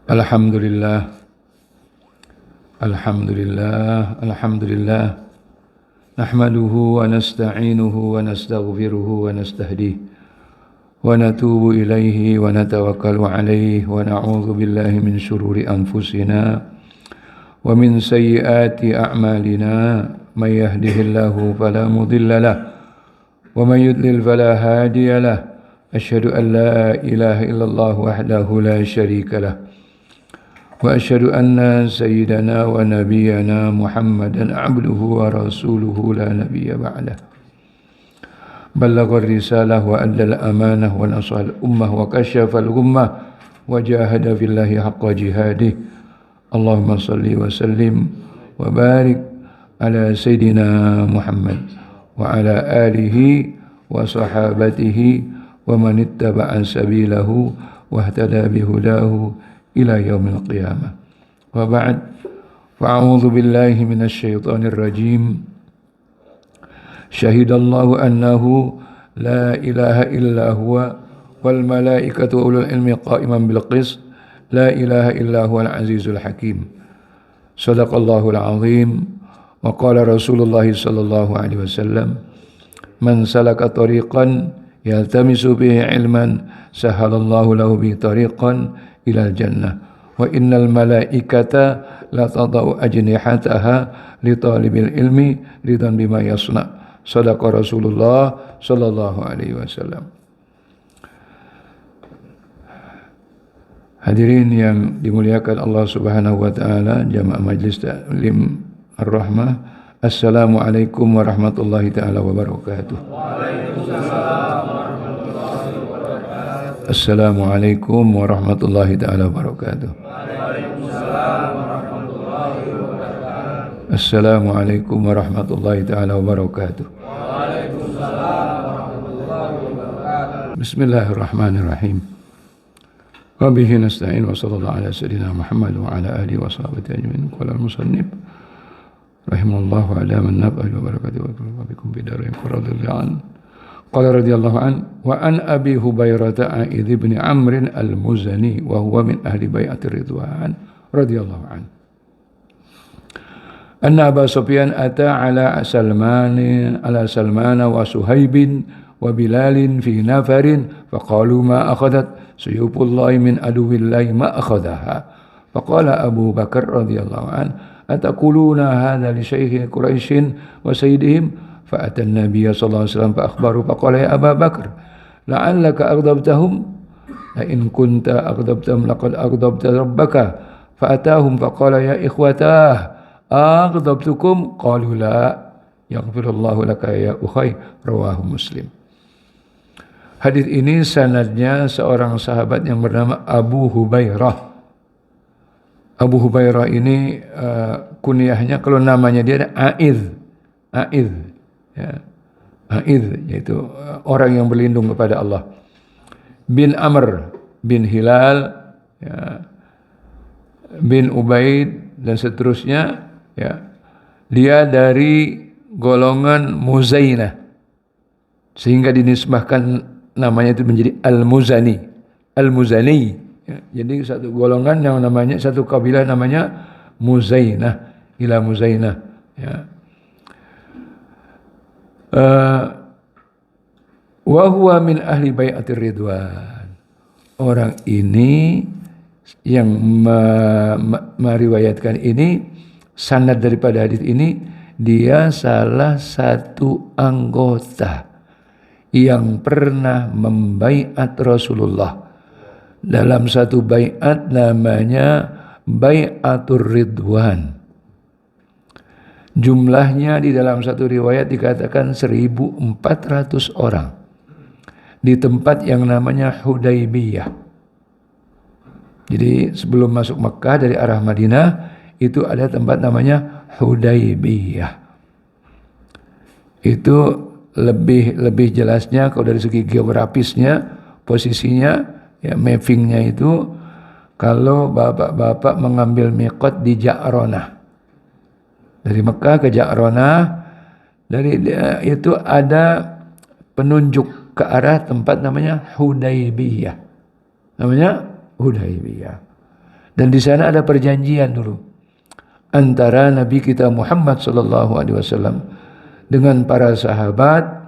Alhamdulillah, alhamdulillah, alhamdulillah. Nahmaduhu wa nasta'inuhu wa nastaghfiruhu wa nastahdihi wa natubu ilaihi wa natawakkalu alaihi wa na'udzu billahi min syururi anfusina wa min sayyiati a'malina. May yahdihillahu fala mudilla lahu wa may yudlil fala hadiya lahu. Asyhadu an la ilaha illallah wahdahu la syarika lahu wa asyhadu anna sayyidana wa nabiyyana Muhammadan abduhu wa rasuluhu la nabiyya ba'dah. Ballagha risalah wa addal amanah wa nasahal ummah wa kasyafa al-ghummah wa jahada fillahi haqqa jihadih. Allahumma salli wa sallim wa barik ala sayyidina Muhammad wa ala alihi wa sahabatihi wa man ittaba'a sabilahu wa ihtada bihudahu ila yaumil qiyamah. Wa ba'd, fa'a'udzu billahi minasy syaithanir rajim. Syahidallahu annahu la ilaha illa huwa wal malaikatu wa ulul ilmi qa'iman bil qist. La ilaha illa huwal azizul hakim. Shadaqallahul azim. Wa qala Rasulullah sallallahu alaihi wasallam, man salaka tariqan yaltamisu bihi ilman sahalallahu lahu bihi tariqan ilal jannah wa innal malaikata la tadau ajnihataha li talibil ilmi ridan bima yasna. Sadaqa Rasulullah sallallahu alaihi wasallam. Hadirin yang dimuliakan Allah Subhanahu wa taala, jamaah Majlis Taklim Ar-Rahmah, assalamualaikum warahmatullahi taala wabarakatuh. Assalamualaikum warahmatullahi taala wabarakatuh. Assalamualaikum warahmatullahi taala wabarakatuh. Bismillahirrahmanirrahim. Wa bihi nasta'in wa sallallahu ala sayyidina Muhammad wa ala alihi wa sahbihi ajma'in. Qala al-musannif rahimallahu ala man naf'a wa barakatuhu wa bikum bidarin radhiyallahu an. Qala radhiyallahu an wa an Abi Hubairah A'idh ibn Amr al-Muzani wa huwa min ahli bai'atir ridwan radhiyallahu an. Anna Abu Sufyan ata ala Salman wa Suhaib wa Bilal fi nafarin faqalu ma akhadhat suyufullahi min aduwillahi ma akhadhaha. Faqala Abu Bakar radhiyallahu an ataquluna hadha li shaykhi Quraisy wa sayyidihim. Fa'ata an-nabiy sallallahu alaihi wasallam fa akhbaru faqala ya Abu Bakar la'allaka aghdabtahum la in kunta aghdabtahum laqad aghdabta rabbaka. Fa'atahum faqala ya ikhwatah aghdabtukum qalu la yaghfirullahu laka ya ukhay. Rawahu Muslim. Hadis ini sanadnya seorang sahabat yang bernama Abu Hubairah. Abu Hubairah ini kunyahnya, kalau namanya dia ada A'idh. Ya. A'idh yaitu orang yang berlindung kepada Allah. Bin Amr bin Hilal, ya, bin Ubaid dan seterusnya, ya. Dia dari golongan Muzainah sehingga dinisbahkan namanya itu menjadi Al-Muzani. Al-Muzani, ya. Jadi satu golongan yang namanya, satu kabilah namanya Muzainah, ila Muzainah, ya. Wa huwa min ahli bai'atir ridwan. Orang ini yang meriwayatkan ini, sanad daripada hadis ini, dia salah satu anggota yang pernah membaiat Rasulullah dalam satu baiat namanya Bai'atur Ridwan. Jumlahnya di dalam satu riwayat dikatakan 1.400 orang di tempat yang namanya Hudaybiyah. Jadi sebelum masuk Mekah dari arah Madinah itu ada tempat namanya Hudaybiyah. Itu lebih jelasnya kalau dari segi geografisnya, posisinya, ya, mappingnya itu kalau bapak-bapak mengambil miqat di Ja'ronah. Dari Mekah ke Ja'ronah, dari itu ada penunjuk ke arah tempat namanya Hudaybiyah. Namanya Hudaybiyah. Dan di sana ada perjanjian dulu antara Nabi kita Muhammad sallallahu alaihi wasallam dengan para sahabat.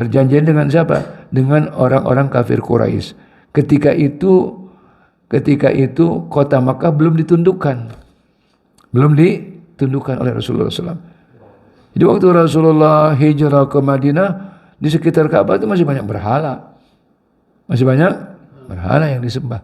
Perjanjian dengan siapa? Dengan orang-orang kafir Quraisy. Ketika itu kota Makkah belum ditundukkan. Belum ditundukkan oleh Rasulullah SAW. Jadi waktu Rasulullah hijrah ke Madinah, di sekitar Ka'bah itu masih banyak berhala. Masih banyak berhala yang disembah.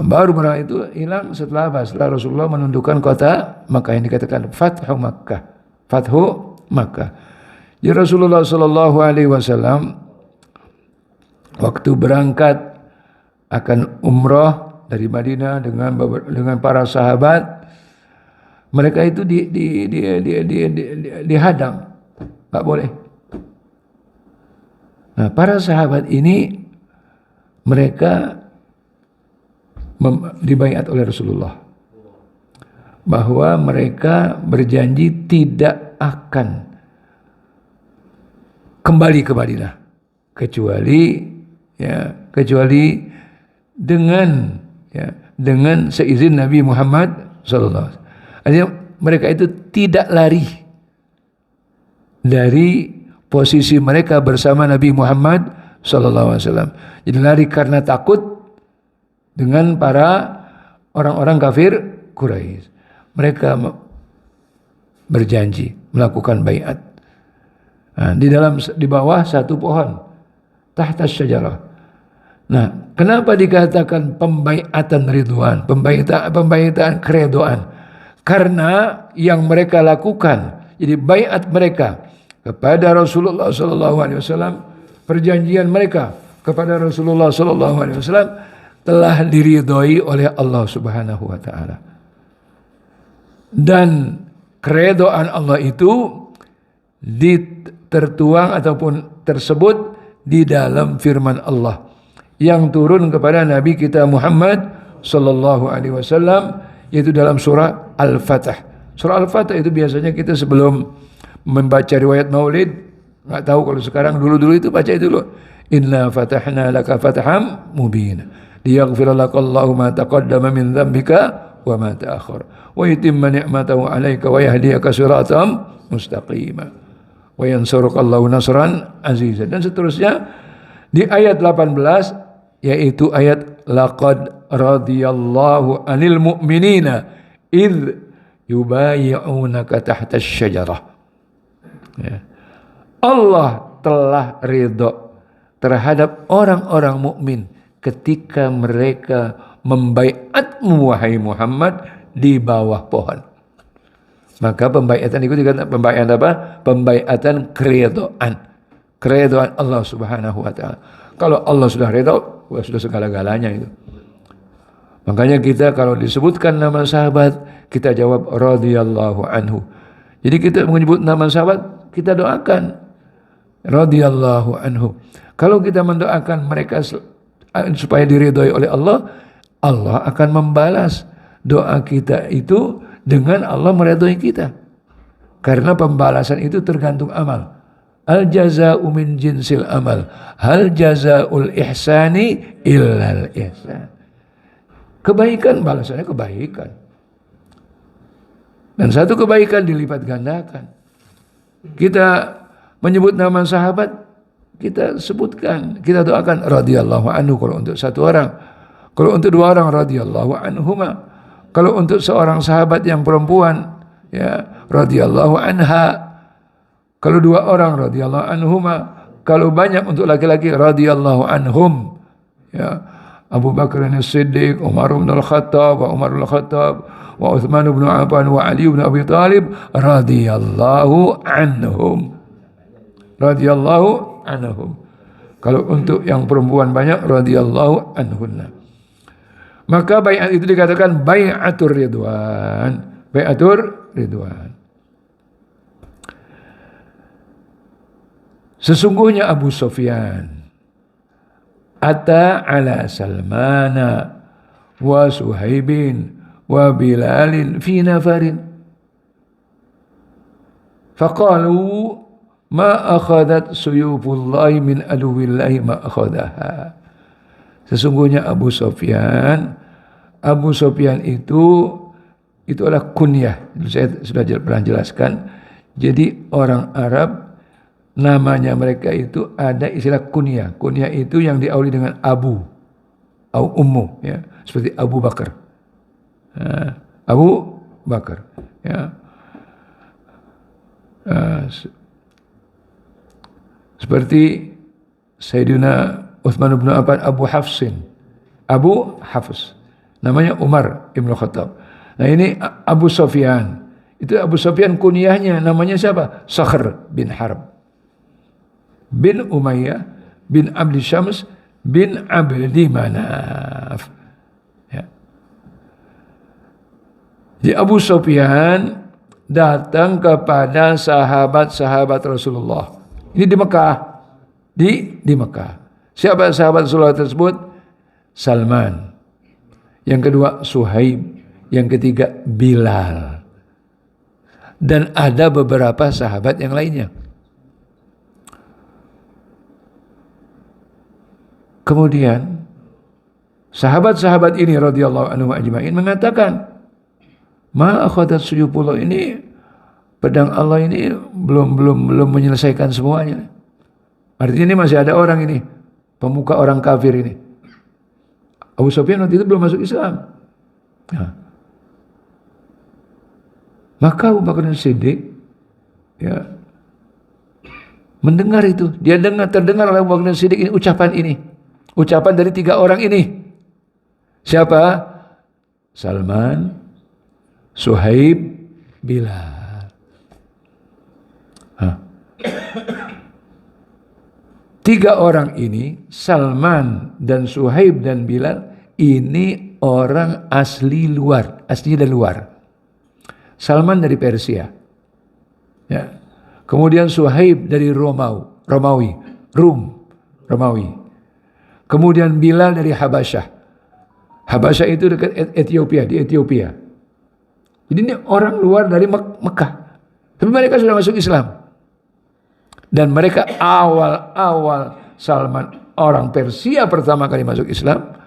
Baru berhala itu hilang setelah apa? Setelah Rasulullah menundukkan kota Makkah yang dikatakan Fathu Makkah. Fathu Makkah. Jadi Rasulullah sallallahu alaihi wasallam waktu berangkat akan umrah dari Madinah dengan para sahabat, mereka itu dihadang, nggak boleh. Nah, para sahabat ini mereka dibaiat oleh Rasulullah bahwa mereka berjanji tidak akan kembali ke Madinah kecuali dengan seizin Nabi Muhammad sallallahu alaihi wasallam. Artinya mereka itu tidak lari dari posisi mereka bersama Nabi Muhammad sallallahu alaihi wasallam. Jadi lari karena takut dengan para orang-orang kafir Quraisy. Mereka berjanji melakukan baiat. Nah, di bawah satu pohon, tahta syajarah. Nah, kenapa dikatakan pembaiatan ridwan, pembaiatan keredoan? Karena yang mereka lakukan, jadi baiat mereka kepada Rasulullah sallallahu alaihi wasallam, perjanjian mereka kepada Rasulullah sallallahu alaihi wasallam telah diridhoi oleh Allah Subhanahu wa taala. Dan keredoan Allah itu tertuang ataupun tersebut di dalam firman Allah yang turun kepada Nabi kita Muhammad sallallahu alaihi wasallam, yaitu dalam surah Al-Fatah. Surah Al-Fatah itu biasanya kita sebelum membaca riwayat Maulid, nggak tahu kalau sekarang, dulu itu baca itu loh. Inna fatahna laka fataham mubina liyaghfira lakallahu ma taqaddama min dzambika wa ma ta'akhkhar wa yutimma ni'matahu 'alaika wa yahdiyaka siratan mustaqima wa yansurukallahu nasran aziza, dan seterusnya. Di ayat 18 yaitu ayat laqad radiyallahu 'anil mu'minina id yubayyi'unaka tahta asy-syajarah. Ya. Allah telah ridha terhadap orang-orang mukmin ketika mereka membaiatmu wahai Muhammad di bawah pohon. Maka pembaiatan itu dikatakan pembaiatan apa? Pembaiatan keridhaan. Keridhaan Allah Subhanahu wa taala. Kalau Allah sudah ridha, sudah segala-galanya itu. Makanya kita kalau disebutkan nama sahabat, kita jawab radhiyallahu anhu. Jadi kita menyebut nama sahabat, kita doakan radhiyallahu anhu. Kalau kita mendoakan mereka supaya diridhoi oleh Allah, Allah akan membalas doa kita itu dengan Allah meridhoi kita. Karena pembalasan itu tergantung amal. Al jazaa'u min jinsil amal. Hal jazaa'ul ihsani illal ihsan. Kebaikan balasannya kebaikan. Dan satu kebaikan dilipat gandakan. Kita menyebut nama sahabat, kita sebutkan, kita doakan radhiyallahu anhu kalau untuk satu orang. Kalau untuk dua orang radhiyallahu anhuma. Kalau untuk seorang sahabat yang perempuan, ya radhiyallahu anha. Kalau dua orang radhiyallahu anhuma. Kalau banyak untuk laki-laki radhiyallahu anhum. Ya, Abu Bakar As-Siddiq, Umar bin Al-Khattab, wa Umar bin Al-Khattab, wa Utsman bin Affan, wa Ali bin Abi Thalib radhiyallahu anhum. Radhiyallahu anhum. Kalau untuk yang perempuan banyak radhiyallahu anhunna. Maka baiat itu dikatakan baiatur ridwan. Baiatur ridwan. Sesungguhnya Abu Sufyan ata ala Salmana wa Suhaibin wa Bilalin fi nafarin. Faqalu ma akhadat suyufullahi min aduwillahi ma akhadaha. Sesungguhnya Abu Sufyan Abu Sufyan itu adalah kunyah. Saya sudah pernah jelaskan. Jadi orang Arab namanya mereka itu ada istilah kunyah. Kunyah itu yang diawali dengan Abu atau Ummu, ya, seperti Abu Bakar. Abu Bakar, ya. Seperti Sayyidina Utsman bin Affan Abu Hafsin. Abu Hafs. Namanya Umar Ibn Khattab. Nah ini Abu Sufyan. Itu Abu Sufyan kunyahnya namanya siapa? Sakhr bin Harb. Bin Umayyah bin Abdi Syams bin Abdi Manaf. Ya. Jadi Abu Sufyan datang kepada sahabat-sahabat Rasulullah. Ini di Mekah. Di Mekah. Siapa sahabat Rasulullah tersebut? Salman. Yang kedua Suhaib. Yang ketiga Bilal. Dan ada beberapa sahabat yang lainnya. Kemudian sahabat-sahabat ini radhiyallahu anhum ajma'in mengatakan, "Ma akhadat suyufullah, ini pedang Allah ini belum menyelesaikan semuanya." Artinya ini masih ada orang ini, pemuka orang kafir ini. Abu Sufyan waktu itu belum masuk Islam. Nah, maka Abu Bakar Siddiq, ya, mendengar itu. Dia terdengar oleh Abu Bakar Siddiq ini ucapan ini. Ucapan dari 3 orang ini. Siapa? Salman, Suhaib, Bilal. 3 orang ini, Salman dan Suhaib dan Bilal, ini orang asli luar, asli dari luar. Salman dari Persia. Ya. Kemudian Suhaib dari Romawi. Kemudian Bilal dari Habasyah. Habasyah itu dekat Ethiopia, di Ethiopia. Jadi ini orang luar dari Mekah. Tapi mereka sudah masuk Islam. Dan mereka awal Salman orang Persia pertama kali masuk Islam.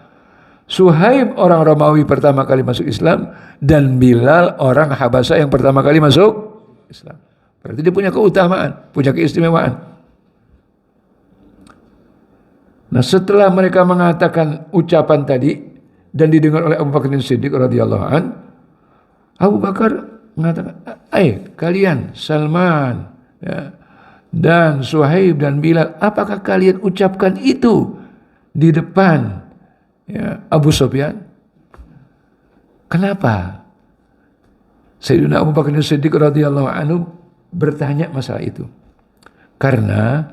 Suhaib orang Romawi pertama kali masuk Islam. Dan Bilal orang Habasyah yang pertama kali masuk Islam. Berarti dia punya keutamaan, punya keistimewaan. Nah, setelah mereka mengatakan ucapan tadi dan didengar oleh Abu Bakar Siddiq radhiyallahu an, Abu Bakar mengatakan, kalian Salman, ya, dan Suhaib dan Bilal, apakah kalian ucapkan itu di depan, ya, Abu Sufyan? Kenapa? Sayyidina Abu Bakar Siddiq radhiyallahu anhu bertanya masalah itu. Karena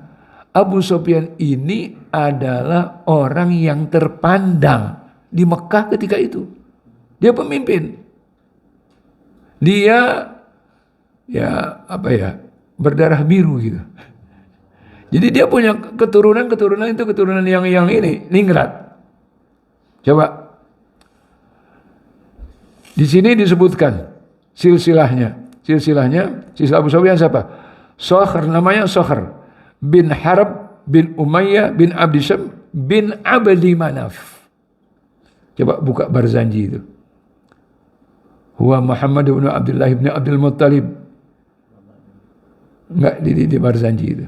Abu Sufyan ini adalah orang yang terpandang di Mekah ketika itu. Dia pemimpin. Dia berdarah biru gitu. Jadi dia punya keturunan itu keturunan yang ini, ningrat. Coba. Di sini disebutkan silsilahnya Abu Sufyan siapa? Sakhr, namanya Sakhr bin Harb bin Umayyah bin Abdi Syams bin Abdi Manaf. Coba buka Barzanji itu. Huwa Muhammad bin Abdullah bin Abdul Muttalib. Enggak di Barzanji itu.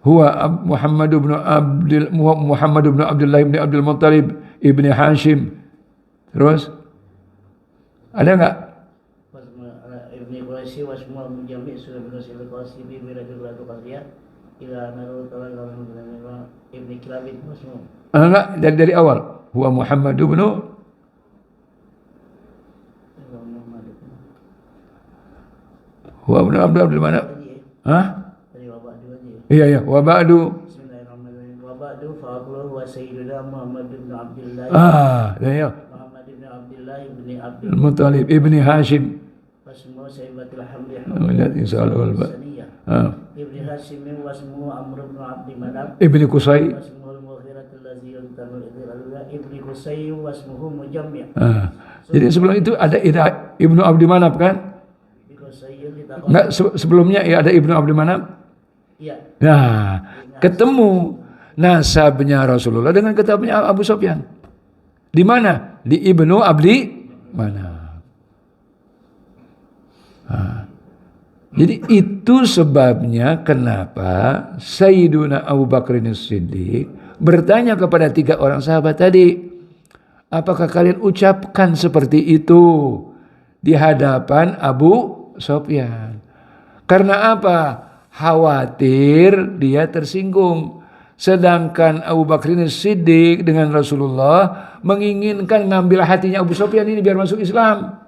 Huwa Muhammad bin Abdullah bin Abdul Muttalib ibni Hashim. Terus ada enggak? Ibni Quraisy wa semua mujami sudah berhasil Quraisy bi radhiyallahu anhu ila naru taala ibni Kilabit masmu. Enggak, dari awal. Huwa Muhammad bin Huwa bin Abdul Manaf. Dari wabadu aja. Iya, wabadu. Bismillahirrahmanirrahim. Wabadu fa aqulu wa sayyiduna Muhammad bin Abdullah. Ya. Muhammad bin Abdullah ibni Abdul Muttalib ibni Hashim. Wasmu sayyibatul hamdi. Insyaallah. Ibni Hashim wasmu Amr bin Abdi Manaf. Ibni Qusay. Wasmu al-Mughiratul ladzi yuntamu ibni Qusay wasmuhu Mujammi'. Jadi sebelum itu ada Ibnu Abdi Manaf kan? Enggak, sebelumnya ya ada Ibnu Abdi Manaf. Iya. Nah, ketemu nasabnya Rasulullah dengan kitabnya Abu Sufyan. Di mana? Di Ibnu Abdi Manaf. Jadi itu sebabnya kenapa Sayyiduna Abu Bakar As-Siddiq bertanya kepada 3 orang sahabat tadi, apakah kalian ucapkan seperti itu di hadapan Abu Sufyan? Karena apa? Khawatir dia tersinggung. Sedangkan Abu Bakar As-Siddiq dengan Rasulullah menginginkan ngambil hatinya Abu Sufyan ini biar masuk Islam.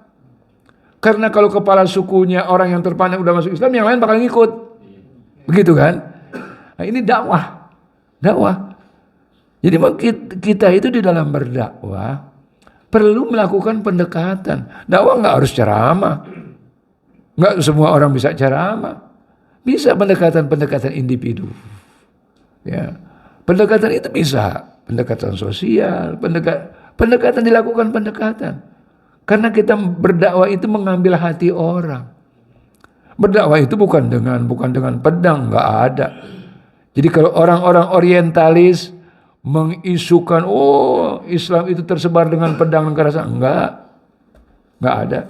Karena kalau kepala sukunya orang yang terpandang udah masuk Islam, yang lain bakal ngikut. Begitu kan? Nah, ini dakwah. Jadi kita itu di dalam berdakwah perlu melakukan pendekatan. Dakwah nggak harus ceramah. Nggak semua orang bisa ceramah. Bisa pendekatan individu. Ya. Pendekatan itu bisa. Pendekatan sosial. Pendekatan dilakukan pendekatan. Karena kita berdakwah itu mengambil hati orang. Berdakwah itu bukan dengan pedang, nggak ada. Jadi kalau orang-orang orientalis mengisukan, Islam itu tersebar dengan pedang dan kekerasan, nggak ada.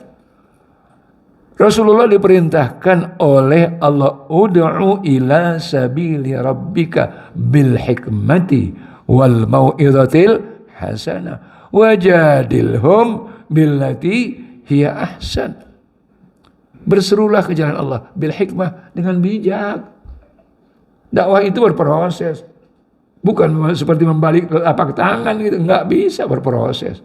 Rasulullah diperintahkan oleh Allah, ud'u ila sabili rabbika bil hikmati wal mau'izatil hasanah wajadilhum billati hiya ahsan. Berserulah ke jalan Allah bil hikmah, dengan bijak. Dakwah itu berproses. Bukan seperti membalik telapak tangan gitu, enggak bisa, berproses.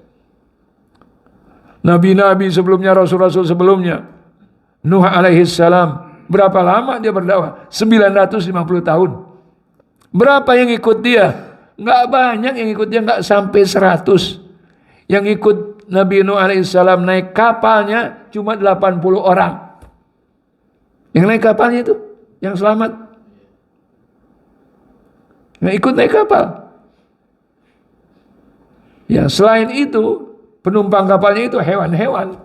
Nabi-nabi sebelumnya, rasul-rasul sebelumnya, Nuh alaihi salam, berapa lama dia berdakwah? 950 tahun. Berapa yang ikut dia? Enggak banyak yang ikut dia, enggak sampai 100. Yang ikut Nabi Nuh alaihissalam naik kapalnya cuma 80 orang. Yang naik kapalnya itu, yang selamat. Yang ikut naik kapal. Ya, selain itu, penumpang kapalnya itu hewan-hewan.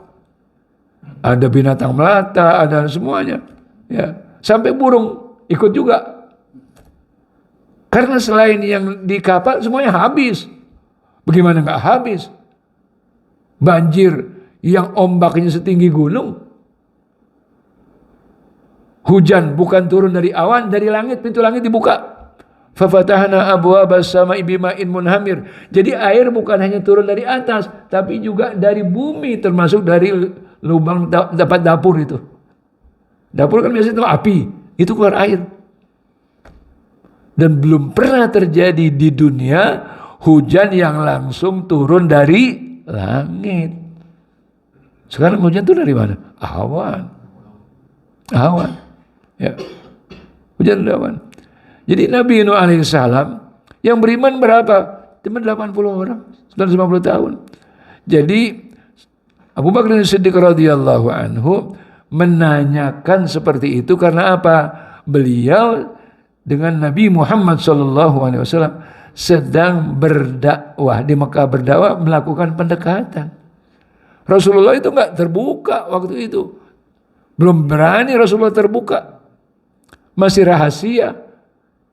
Ada binatang melata, ada semuanya. Ya, sampai burung ikut juga. Karena selain yang di kapal semuanya habis. Bagaimana nggak habis? Banjir yang ombaknya setinggi gunung. Hujan bukan turun dari awan, dari langit, pintu langit dibuka. Fafatahna abwaabas samaa'i bima'in munhamir. Jadi air bukan hanya turun dari atas, tapi juga dari bumi, termasuk dari lubang dapat dapur itu. Dapur kan biasanya itu api, itu keluar air. Dan belum pernah terjadi di dunia hujan yang langsung turun dari langit. Sekarang hujan itu dari mana? Awan. Ya. Hujan dari awan. Jadi Nabi Nuh alaihissalam yang beriman berapa? Cuma 80 orang, 950 tahun. Jadi Abu Bakar As-Siddiq radhiyallahu anhu menanyakan seperti itu karena apa? Beliau dengan Nabi Muhammad SAW sedang berdakwah di Mekah, berdakwah melakukan pendekatan. Rasulullah itu enggak terbuka waktu itu, belum berani Rasulullah terbuka, masih rahasia.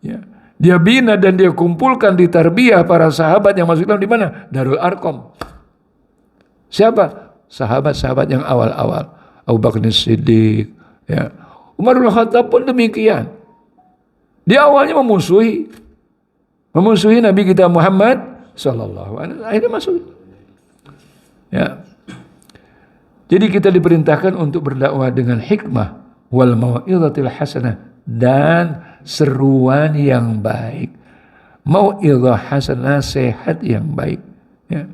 Ya. Dia bina dan dia kumpulkan di tarbiyah para sahabat yang masuk Islam di mana? Darul Arqam. Siapa? Sahabat-sahabat yang awal-awal. Abu Bakar As-Siddiq, ya. Umarul Khattab pun demikian. Dia awalnya memusuhi Nabi kita Muhammad sallallahu alaihi wasallam, akhirnya masuk. Ya. Jadi kita diperintahkan untuk berdakwah dengan hikmah wal mau'izatil hasanah dan seruan yang baik. Mau'izah hasanah, sehat yang baik. Ya.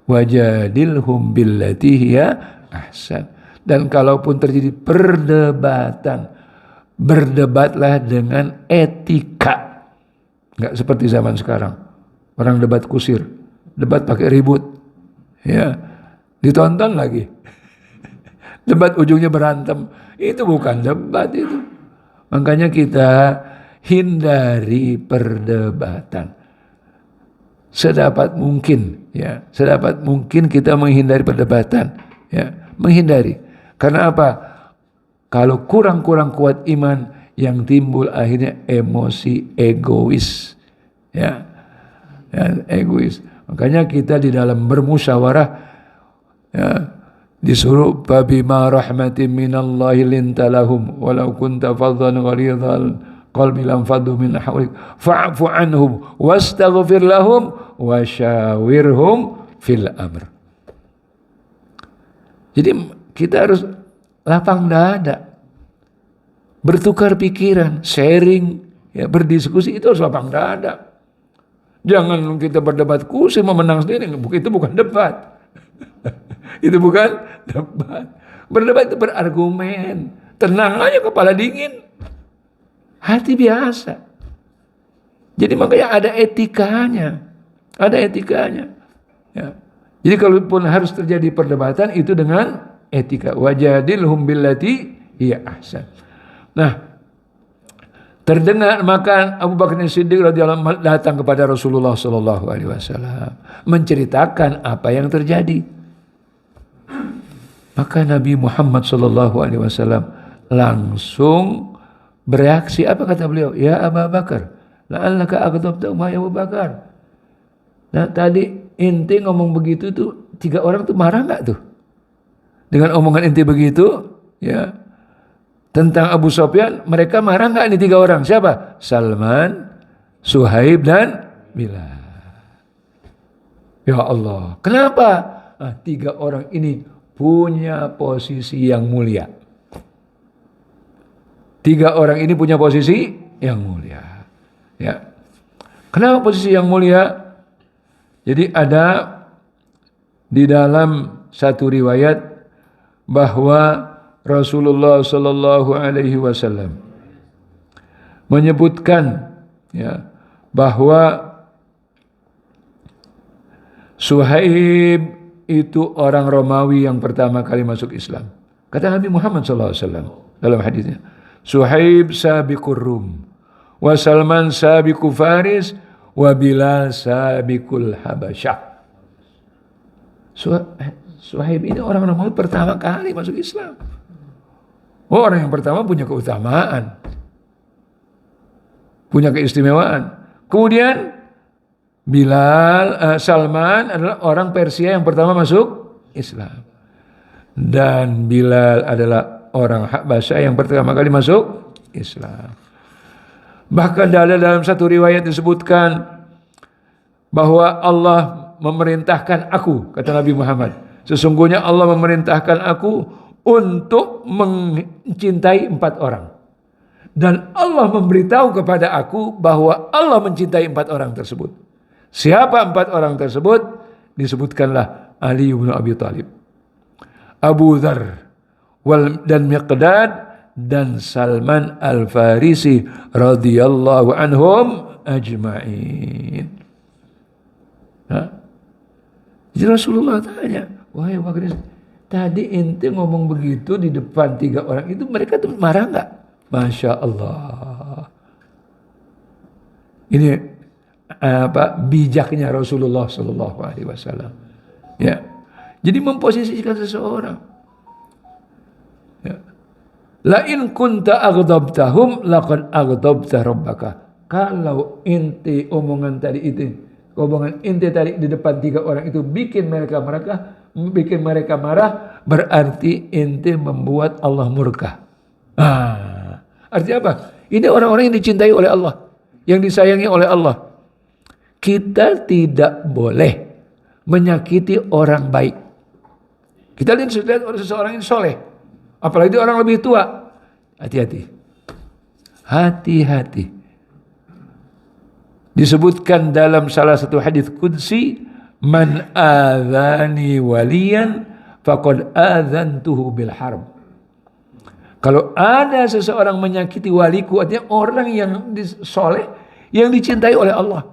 Wajadilhum billati hiya ahsan. Dan kalaupun terjadi perdebatan, berdebatlah dengan etika. Enggak seperti zaman sekarang. Orang debat kusir, debat pakai ribut. Ya. Ditonton lagi. Debat ujungnya berantem. Itu bukan debat itu. Makanya kita hindari perdebatan. Sedapat mungkin, ya. Sedapat mungkin kita menghindari perdebatan, ya. Menghindari. Karena apa? Kalau kurang-kurang kuat iman, yang timbul akhirnya emosi egois. Ya, egois. Makanya kita di dalam bermusyawarah ya, disuruh fabima rahmatin minallahi lintalahum walau kunta faddan ghalidhal qalbi lam faddu min hawlik fa'fu anhum wastaghfir lahum wasyawirhum fil amr. Jadi kita harus lapang dada, bertukar pikiran, sharing, ya, berdiskusi, itu harus lapang dada. Jangan kita berdebat kusir memenang sendiri, itu bukan debat. Itu bukan debat. Berdebat itu berargumen. Tenang aja, kepala dingin, hati biasa. Jadi makanya ada etikanya. Ada etikanya. Ya. Jadi kalaupun harus terjadi perdebatan itu dengan etika. Wajadilhum billati hiya ahsan. Nah, terdengar maka Abu Bakar Siddiq radhiyallahu anhu datang kepada Rasulullah sallallahu alaihi wasallam menceritakan apa yang terjadi. Maka Nabi Muhammad sallallahu alaihi wasallam langsung bereaksi. Apa kata beliau? Ya Abu Bakar, la'allaka aghdabta ya Abu Bakar. Nah, tadi ente ngomong begitu tuh, 3 orang tuh marah enggak tuh? Dengan omongan ente begitu, ya. Tentang Abu Sufyan, mereka marah enggak ini 3 orang? Siapa? Salman, Suhaib dan Bilal. Ya Allah, kenapa? Nah, 3 orang ini punya posisi yang mulia. 3 orang ini punya posisi yang mulia. Ya. Kenapa posisi yang mulia? Jadi ada di dalam satu riwayat bahwa Rasulullah sallallahu alaihi wasallam menyebutkan ya bahwa Suhaib itu orang Romawi yang pertama kali masuk Islam. Kata Nabi Muhammad sallallahu alaihi wasallam dalam hadisnya, Suhaib sabiqur Rum, wa Salman sabiqu Faris, wa Bilal sabiqul Habasyah. Suhaib ini orang Romawi pertama kali masuk Islam. Oh, orang yang pertama punya keutamaan, punya keistimewaan. Kemudian Bilal, Salman adalah orang Persia yang pertama masuk Islam. Dan Bilal adalah orang Habasyah yang pertama kali masuk Islam. Bahkan dalam satu riwayat disebutkan bahwa Allah memerintahkan aku, kata Nabi Muhammad, sesungguhnya Allah memerintahkan aku untuk mencintai 4 orang. Dan Allah memberitahu kepada aku bahwa Allah mencintai 4 orang tersebut. Siapa 4 orang tersebut? Disebutkanlah Ali bin Abi Thalib, Abu Dzar dan Miqdad dan Salman Al-Farisi radhiyallahu anhum ajma'in. Jadi Rasulullah tanya, wahai Abu Bakar, tadi ente ngomong begitu di depan 3 orang itu, mereka tuh marah enggak? Masya Allah. Ini bijaknya Rasulullah sallallahu alaihi wasallam. Ya. Jadi memposisikan seseorang. Ya. La in kunta aghdabtahum laqad aghdabta rabbaka. Kalau inti omongan tadi itu, omongan inti tadi di depan 3 orang itu bikin mereka marah, berarti inti membuat Allah murka. Artinya apa? Ini orang-orang yang dicintai oleh Allah, yang disayangi oleh Allah. Kita tidak boleh menyakiti orang baik. Kita lihat seseorang yang soleh, apalagi orang lebih tua, hati-hati. Hati-hati. Disebutkan dalam salah satu hadis qudsi, man adzani waliyan faqad adzantuhu bil harb. Kalau ada seseorang menyakiti waliku, artinya orang yang soleh, yang dicintai oleh Allah.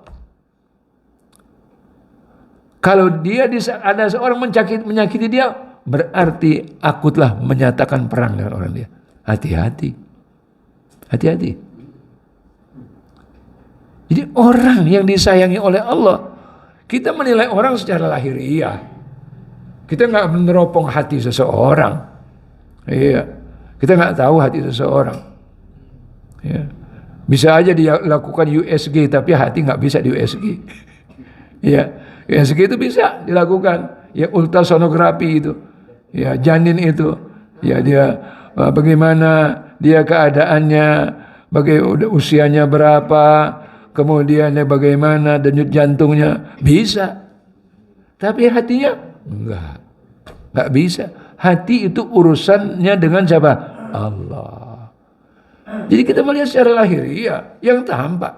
Kalau dia ada seorang menyakiti dia, berarti aku telah menyatakan perang dengan orang dia. Hati-hati. Hati-hati. Jadi orang yang disayangi oleh Allah, kita menilai orang secara lahiriah. Kita nggak meneropong hati seseorang. Iya. Kita nggak tahu hati seseorang. Ya. Bisa aja dia lakukan USG, tapi hati nggak bisa di USG. Ya. Ya segitu bisa dilakukan. Ya ultrasonografi itu. Ya janin itu. Ya dia bagaimana dia keadaannya, usianya berapa, kemudian bagaimana denyut jantungnya, bisa. Tapi hatinya enggak bisa. Hati itu urusannya dengan siapa? Allah. Jadi kita melihat secara lahiriah yang tampak.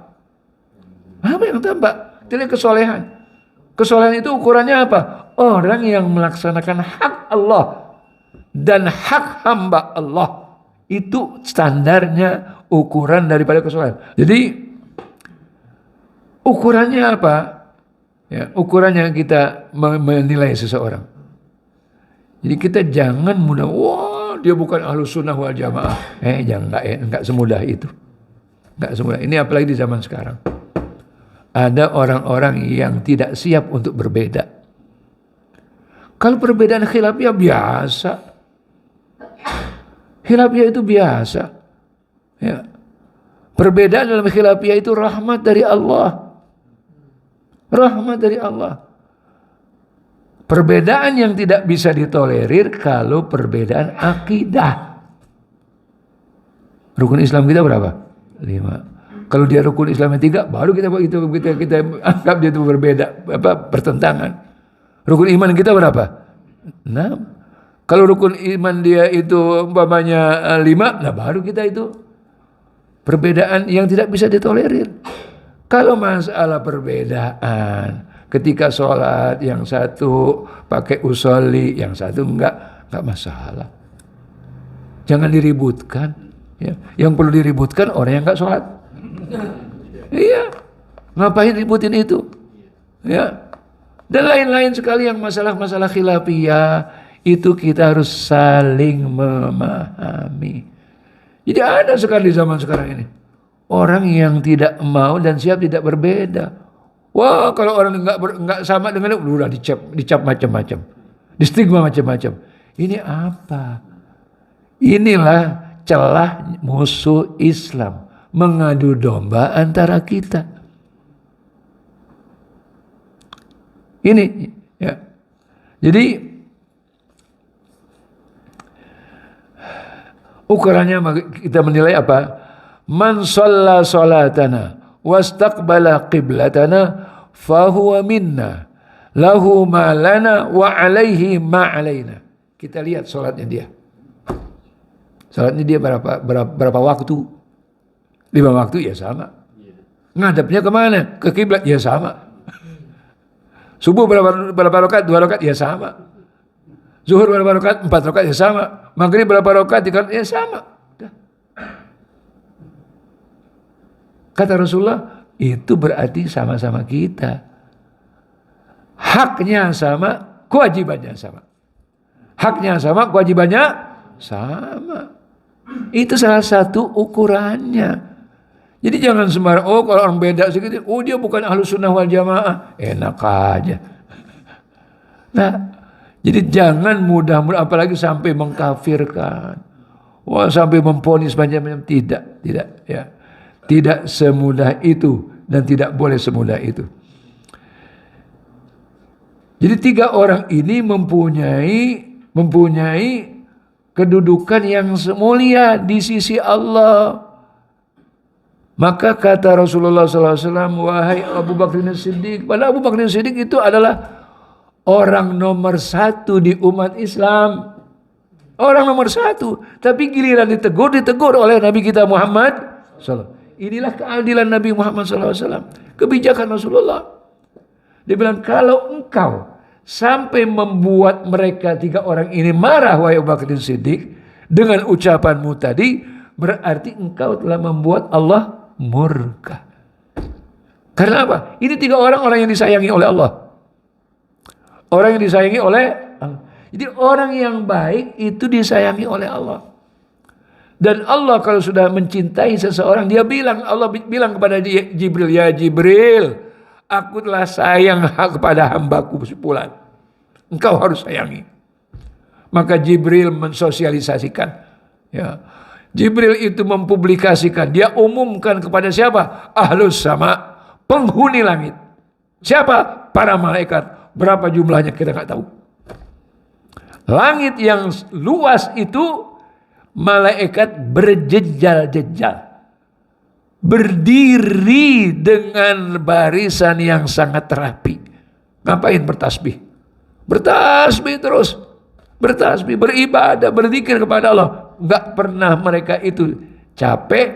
Apa yang tampak? Tidak kesolehan. Kesolehan itu ukurannya apa? Orang yang melaksanakan hak Allah dan hak hamba Allah. Itu standarnya ukuran daripada kesolehan. Jadi ukurannya apa? Ya, ukurannya kita menilai seseorang. Jadi kita jangan mudah, wah dia bukan ahlus sunnah wal jamaah. Jangan, enggak semudah itu. Enggak semudah. Ini apalagi di zaman sekarang. Ada orang-orang yang tidak siap untuk berbeda. Kalau perbedaan khilafiyah biasa. Khilafiyah itu biasa. Ya. Perbedaan dalam khilafiyah itu rahmat dari Allah. Rahmat dari Allah. Perbedaan yang tidak bisa ditolerir kalau perbedaan akidah. Rukun Islam kita berapa? 5. Kalau dia rukun Islam yang 3, baru kita anggap dia itu berbeda, pertentangan. Rukun iman kita berapa? 6. Kalau rukun iman dia itu umpamanya 5, nah baru kita itu perbedaan yang tidak bisa ditolerir. Kalau masalah perbedaan, ketika sholat yang satu pakai usolli, yang satu enggak masalah. Jangan diributkan. Ya. Yang perlu diributkan orang yang enggak sholat. Iya, ngapain ributin itu? Ya, dan lain-lain sekali yang masalah-masalah khilafiyah itu kita harus saling memahami. Jadi ada sekali zaman sekarang ini orang yang tidak mau dan siap tidak berbeda. Wah, kalau orang enggak sama dengan itu udah dicap macam-macam, distigma macam-macam. Ini apa? Inilah celah musuh Islam. Mengadu domba antara kita. Ini ya. Jadi ukurannya kita menilai apa? Man shalla salatana wastaqbala qiblatana fahuwa minna lahu ma lana wa alaihi ma alaina. Kita lihat salatnya dia. Salatnya dia berapa waktu? 5 waktu ya sama. Ngadepnya kemana? Ke kiblat ya sama. Subuh berapa rakaat? 2 rakaat ya sama. Zuhur berapa rakaat? 4 rakaat ya sama. Maghrib berapa rakaat? 3 ya sama. Kata Rasulullah, itu berarti sama-sama kita. Haknya sama, kewajibannya sama. Haknya sama, kewajibannya sama. Itu salah satu ukurannya. Jadi jangan sembarang, kalau orang beda sedikit, dia bukan ahlus sunnah wal jamaah. Enak aja. Nah, jadi jangan mudah-mudah, apalagi sampai mengkafirkan. Wah, sampai memponis macam-macam. Tidak ya. Tidak semudah itu dan tidak boleh semudah itu. Jadi 3 orang ini mempunyai kedudukan yang mulia di sisi Allah. Maka kata Rasulullah SAW, wahai Abu Bakar As-Siddiq, pada Abu Bakar As-Siddiq itu adalah orang nomor 1 di umat Islam. Orang nomor 1. Tapi giliran ditegur oleh Nabi kita Muhammad SAW. Inilah keadilan Nabi Muhammad SAW. Kebijakan Rasulullah. Dia bilang, kalau engkau sampai membuat mereka 3 orang ini marah, wahai Abu Bakar As-Siddiq, dengan ucapanmu tadi, berarti engkau telah membuat Allah murka. Karena apa? Ini 3 orang yang disayangi oleh Allah. Orang yang disayangi oleh Allah. Jadi orang yang baik itu disayangi oleh Allah. Dan Allah kalau sudah mencintai seseorang, Allah bilang kepada Jibril, ya Jibril, aku telah sayang kepada hambaku sepulan. Engkau harus sayangi. Maka Jibril mensosialisasikan. Ya. Jibril itu mempublikasikan, dia umumkan kepada siapa? Ahlus sama, penghuni langit. Siapa? Para malaikat. Berapa jumlahnya kita nggak tahu. Langit yang luas itu malaikat berjejal-jejal. Berdiri dengan barisan yang sangat rapi. Ngapain bertasbih? Bertasbih terus. Bertasbih, beribadah, berzikir kepada Allah. Nggak pernah mereka itu capek,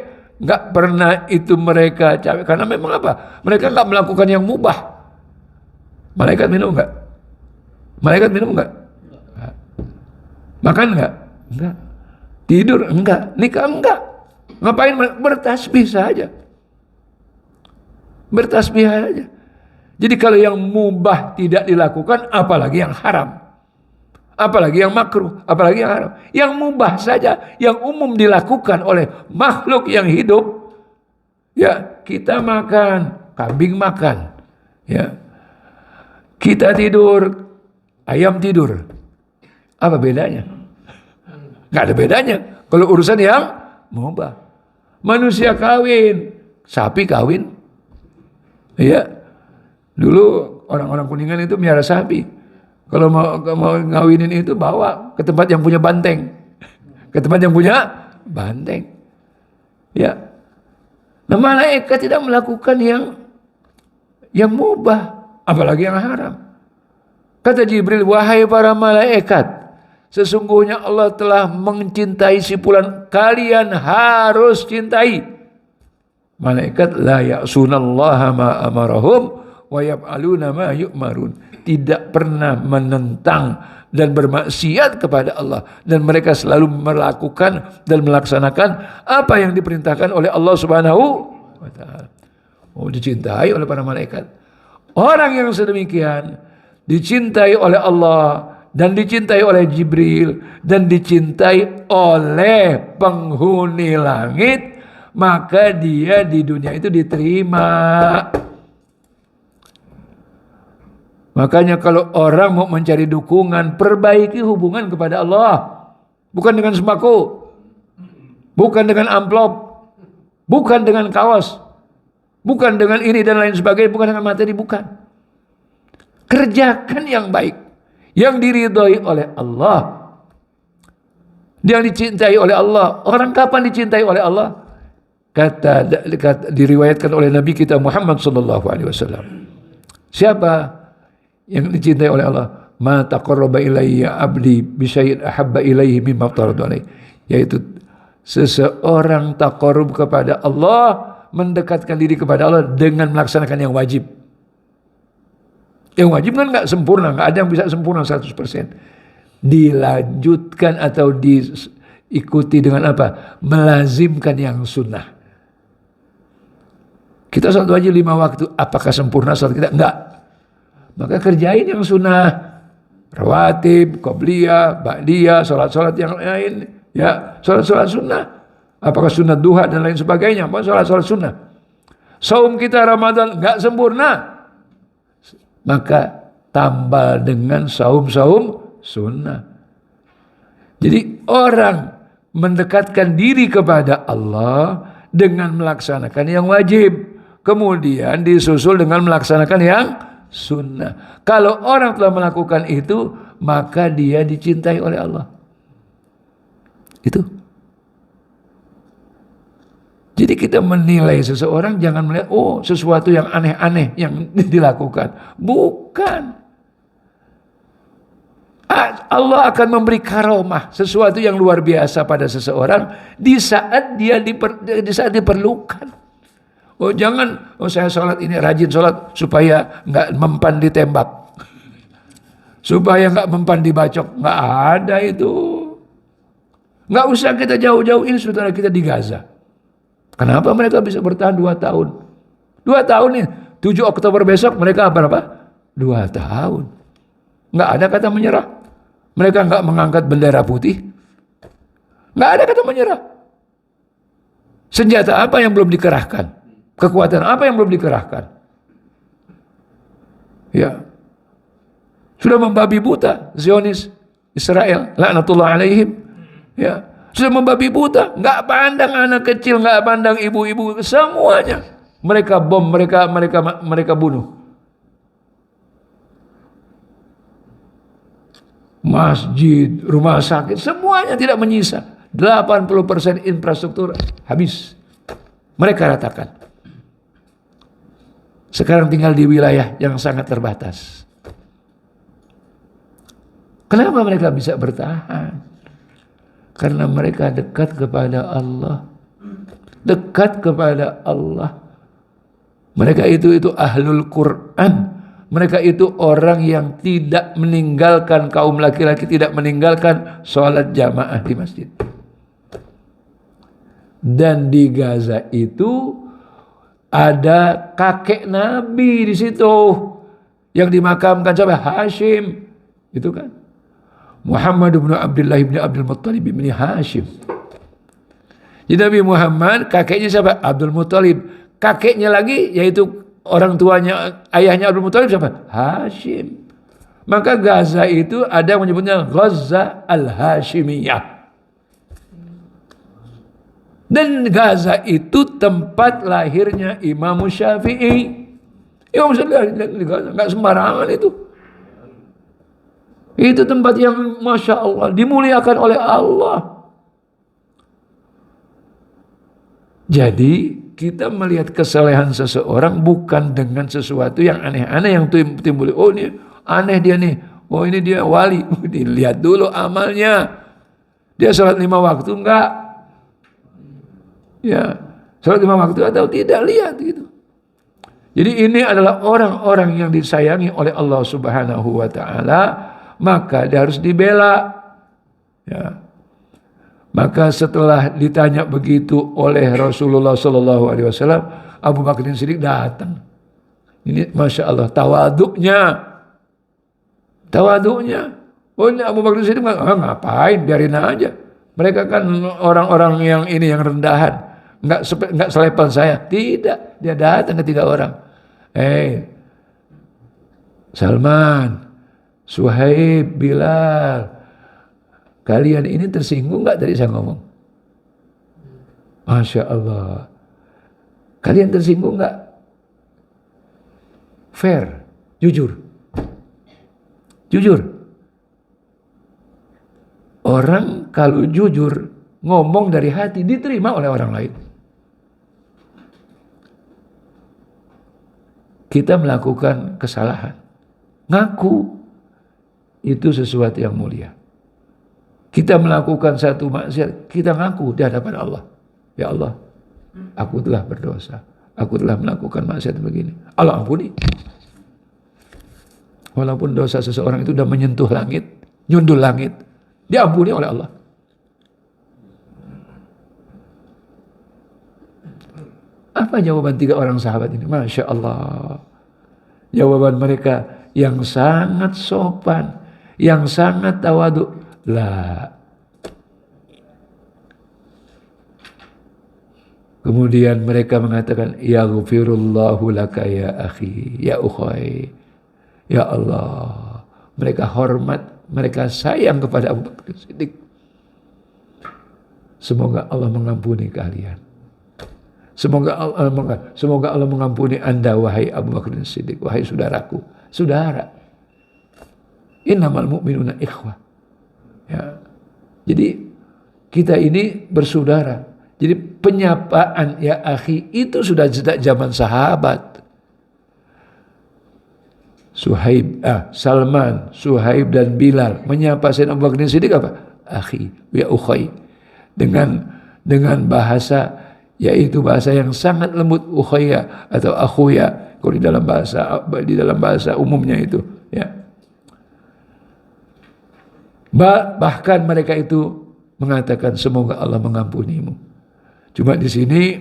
nggak pernah itu mereka capek. Karena memang apa? Mereka nggak melakukan yang mubah. Malaikat minum nggak? Malaikat minum nggak? Makan nggak? Enggak. Tidur? Enggak. Nikah? Enggak. Ngapain? Bertasbih saja. Bertasbih saja. Jadi kalau yang mubah tidak dilakukan, apalagi yang haram. Apalagi yang makruh, apalagi yang haram. Yang mubah saja, yang umum dilakukan oleh makhluk yang hidup. Ya, kita makan, kambing makan. Ya. Kita tidur, ayam tidur. Apa bedanya? Nggak ada bedanya. Kalau urusan yang mubah. Manusia kawin, sapi kawin. Iya. Dulu orang-orang Kuningan itu miara sapi. Kalau mau ngawinin itu bawa ke tempat yang punya banteng. Ke tempat yang punya banteng. Ya. Nah, malaikat tidak melakukan yang mubah, apalagi yang haram. Kata Jibril, wahai para malaikat, sesungguhnya Allah telah mencintai si fulan, kalian harus cintai. Malaikat la ya'sunallaha ma amarahum wa yaf'aluna ma yu'marun. Tidak pernah menentang dan bermaksiat kepada Allah, dan mereka selalu melakukan dan melaksanakan apa yang diperintahkan oleh Allah Subhanahu wa taala. Oh, dicintai oleh para malaikat. Orang yang sedemikian dicintai oleh Allah dan dicintai oleh Jibril dan dicintai oleh penghuni langit, maka dia di dunia itu diterima. Makanya kalau orang mau mencari dukungan, perbaiki hubungan kepada Allah. Bukan dengan sembako, bukan dengan amplop, bukan dengan kaos, bukan dengan ini dan lain sebagainya, bukan dengan materi, bukan. Kerjakan yang baik, yang diridhoi oleh Allah, yang dicintai oleh Allah. Orang kapan dicintai oleh Allah? Kata diriwayatkan oleh Nabi kita Muhammad sallallahu alaihi wasallam. Siapa yang dicintai oleh Allah? Ma taqarraba ilayya abdi bi syai'in ahabba ilayhi mimma aftaradu alaihi. Yaitu seseorang taqarrub kepada Allah, mendekatkan diri kepada Allah dengan melaksanakan yang wajib. Yang wajib kan nggak sempurna, nggak ada yang bisa sempurna 100%. Dilanjutkan atau diikuti dengan apa? Melazimkan yang sunnah. Kita sholat wajib 5 waktu, apakah sempurna sholat kita? Enggak. Maka kerjain yang sunnah, rawatib, qobliyah, ba'diyah, sholat-sholat yang lain, ya, sholat-sholat sunnah. Apakah sunnah duha dan lain sebagainya? Apa sholat-sholat sunnah? Saum kita Ramadan enggak sempurna, maka tambah dengan saum-saum sunnah. Jadi orang mendekatkan diri kepada Allah dengan melaksanakan yang wajib, kemudian disusul dengan melaksanakan yang sunnah. Kalau orang telah melakukan itu, maka dia dicintai oleh Allah. Itu. Jadi kita menilai seseorang jangan melihat sesuatu yang aneh-aneh yang dilakukan. Bukan. Allah akan memberi karomah, sesuatu yang luar biasa pada seseorang di saat diperlukan. Jangan, saya sholat ini rajin sholat supaya nggak mempan ditembak, supaya nggak mempan dibacok. Nggak ada itu. Nggak usah kita jauh-jauhin saudara kita di Gaza. Kenapa mereka bisa bertahan 2 tahun? 2 tahun nih, 7 Oktober besok mereka berapa? 2 tahun. Nggak ada kata menyerah. Mereka nggak mengangkat bendera putih. Nggak ada kata menyerah. Senjata apa yang belum dikerahkan? Kekuatan apa yang belum dikerahkan? Ya. Sudah membabi buta Zionis Israel, laknatullah alaihim. Ya. Sudah membabi buta, enggak pandang anak kecil, enggak pandang ibu-ibu, semuanya. Mereka bom, mereka bunuh. masjid, rumah sakit, semuanya tidak menyisa. 80% infrastruktur habis. Mereka ratakan. Sekarang tinggal di wilayah yang sangat terbatas. Kenapa mereka bisa bertahan? Karena mereka dekat kepada Allah. Dekat kepada Allah. Mereka itu ahlul Quran. Mereka itu orang yang tidak meninggalkan, kaum laki-laki tidak meninggalkan sholat jamaah di masjid. Dan di Gaza itu ada kakek Nabi di situ yang dimakamkan siapa? Hashim. Itu kan Muhammad bin Abdullah bin Abdul Muttalib bin Hashim. Jadi Nabi Muhammad kakeknya siapa? Abdul Muttalib. Kakeknya lagi yaitu orang tuanya, ayahnya Abdul Muttalib siapa? Hashim. Maka Gaza itu ada yang menyebutnya Gaza al-Hashimiyah. Dan Gaza itu tempat lahirnya Imam Syafi'i. Imam Syafi'i di Gaza, nggak sembarangan itu. Itu tempat yang Masya Allah dimuliakan oleh Allah. Jadi kita melihat kesalehan seseorang bukan dengan sesuatu yang aneh-aneh yang timbul. Oh ini aneh dia nih. Oh ini dia wali. Dilihat dulu amalnya. Dia sholat 5 waktu enggak? Ya, sholat 5 waktu atau tidak, lihat gitu. Jadi ini adalah orang-orang yang disayangi oleh Allah Subhanahu wa taala, maka dia harus dibela. Ya. Maka setelah ditanya begitu oleh Rasulullah sallallahu alaihi wasallam, Abu Bakar Siddiq datang. Ini Masya Allah tawaduknya. Tawaduknya. Oh ini Abu Bakar Siddiq ngapain, biarin aja. Mereka kan orang-orang yang ini yang rendahan. Enggak selevel saya. Tidak, dia datang ke 3 orang. Salman, Suhaib, Bilal, kalian ini tersinggung enggak tadi saya ngomong? Masya Allah. Kalian tersinggung enggak? Fair, jujur. Jujur. Orang kalau jujur ngomong dari hati diterima oleh orang lain. Kita melakukan kesalahan, ngaku, itu sesuatu yang mulia. Kita melakukan satu maksiat, kita ngaku di hadapan Allah. Ya Allah, aku telah berdosa, aku telah melakukan maksiat begini. Allah ampuni. Walaupun dosa seseorang itu sudah menyentuh langit, nyundul langit, diampuni oleh Allah. Apa jawaban 3 orang sahabat ini? Masya Allah. Jawaban mereka yang sangat sopan, yang sangat tawadhu. Lah. Kemudian mereka mengatakan, ya ghafirullahu laka ya akhi, ya ukhay. Ya Allah. Mereka hormat, mereka sayang kepada Abu Bakar Siddiq. Semoga Allah mengampuni kalian. Semoga Allah mengampuni Anda, wahai Abu Bakar Siddiq, wahai saudaraku, saudara. Innamal mu'minuna ikhwah. Ya. Jadi kita ini bersaudara. Jadi penyapaan ya akhi itu sudah sejak zaman sahabat. Salman, Suhaib dan Bilal menyapa Sayyidina Abu Bakar Siddiq apa? Akhi, ya ukhay. Dengan bahasa, yaitu bahasa yang sangat lembut, ukhaya atau akhuya kalau di dalam bahasa umumnya itu, ya. Bahkan mereka itu mengatakan semoga Allah mengampunimu. Cuma di sini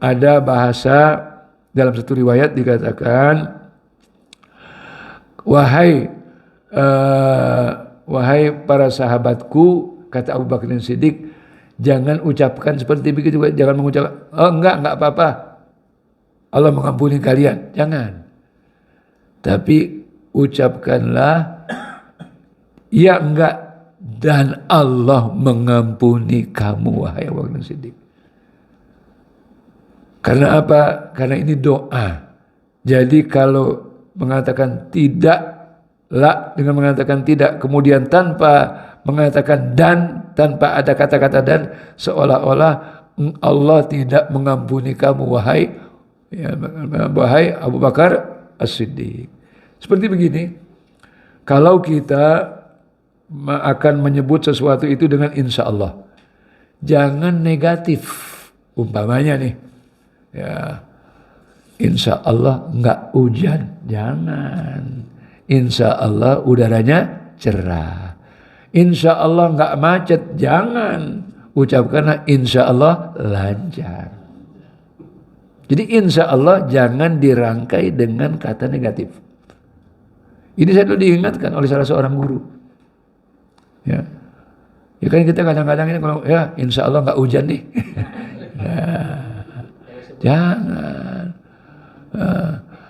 ada bahasa dalam satu riwayat dikatakan, wahai para sahabatku, kata Abu Bakar Siddiq, jangan ucapkan seperti begitu, jangan mengucapkan, oh enggak apa-apa, Allah mengampuni kalian, jangan. Tapi ucapkanlah, ya enggak, dan Allah mengampuni kamu, wahai Abu Bakar Siddiq. Karena apa? Karena ini doa. Jadi kalau mengatakan tidak la dengan mengatakan tidak, kemudian tanpa mengatakan dan, tanpa ada kata-kata dan, seolah-olah Allah tidak mengampuni kamu wahai Abu Bakar As-Siddiq. Seperti begini, kalau kita akan menyebut sesuatu itu dengan insya Allah, jangan negatif. Umpamanya nih, ya, insya Allah nggak hujan, jangan. Insya Allah udaranya cerah. Insya Allah nggak macet, jangan. Ucapkanlah insya Allah lancar. Jadi insya Allah jangan dirangkai dengan kata negatif. Ini saya dulu diingatkan oleh salah seorang guru. Ya, ya kan kita kadang-kadang ini kalau ya insya Allah nggak hujan nih. Ya, jangan.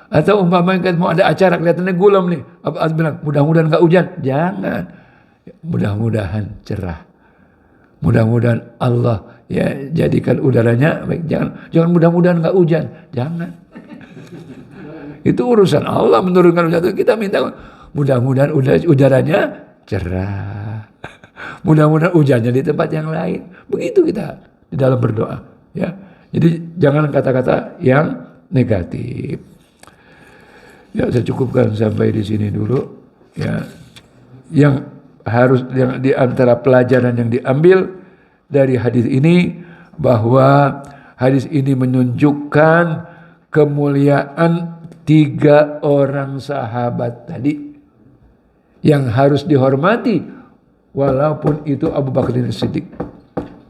Atau umpamanya mau ada acara kelihatannya gulam nih, apa bilang mudah-mudahan nggak hujan, jangan. Mudah-mudahan cerah. Mudah-mudahan Allah ya jadikan udaranya baik. Jangan mudah-mudahan nggak hujan, jangan. Itu urusan Allah menurunkan hujan. Kita minta mudah-mudahan udaranya cerah. Mudah-mudahan hujannya di tempat yang lain. Begitu kita di dalam berdoa. Ya, jadi jangan kata-kata yang negatif. Ya, saya cukupkan sampai di sini dulu. Ya, yang di antara pelajaran yang diambil dari hadis ini, bahwa hadis ini menunjukkan kemuliaan 3 orang sahabat tadi yang harus dihormati, walaupun itu Abu Bakar As-Siddiq,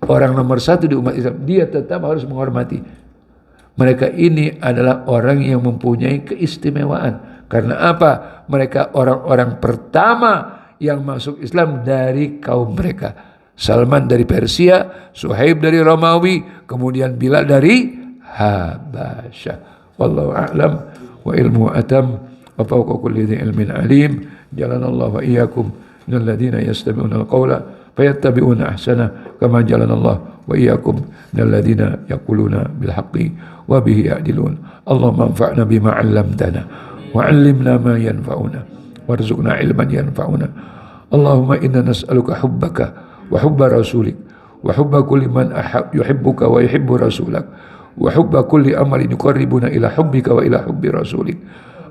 orang nomor 1 di umat Islam, dia tetap harus menghormati. Mereka ini adalah orang yang mempunyai keistimewaan. Karena apa? Mereka orang-orang pertama yang masuk Islam dari kaum mereka. Salman dari Persia, Suhaib dari Romawi, kemudian Bilal dari Habasyah. Wallahu a'lam wa ilmu atam wa fawqa kulli dhi ilmin alim. Jalanallahu wa iyyakum minal ladzina yastami'una al-qawla fayattabi'una ahsana kama jalanallahu wa iyyakum minal ladzina yaquluna bil haqqi wa bihi ya'dilun. Allahumma anfa'na bima 'allamtana wa 'allimna ma yanfa'una warzuqna ilman yanfa'una. Allahumma inna nas'aluka hubbaka wa hubba rasulik wa hubba kulli man yuhibbuka wa yuhibbu rasulak wa hubba kulli amalin yuqarribuna ila hubbika wa ila hubbi rasulik.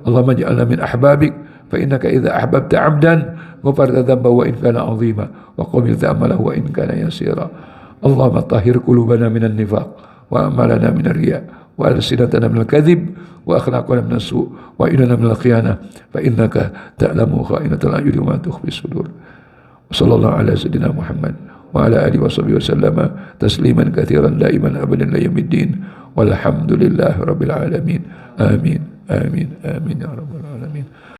Allahumma ij'alna min ahbabik fa innaka idza ahbabta 'abdan ghafarta dhanbahu wa in kana 'azima wa qabilta amalahu wa in kana yasira. Allahumma tahhir qulubana minan nifaq wa amalana minar riya wa alsinatana minal kadhib wa akhlaqana minas su' wa inana minal khiyana fa innaka ta'lamu kha'inatal a'yuni wa ma tukhfi sudur. Sallallahu ala sayyidina Muhammad wa ala alihi wa sahbihi wa sallama tasliman katsiran daiman abadan la yaumiddin walhamdulillahi rabbil alamin. Amin amin amin ya rabbal alamin.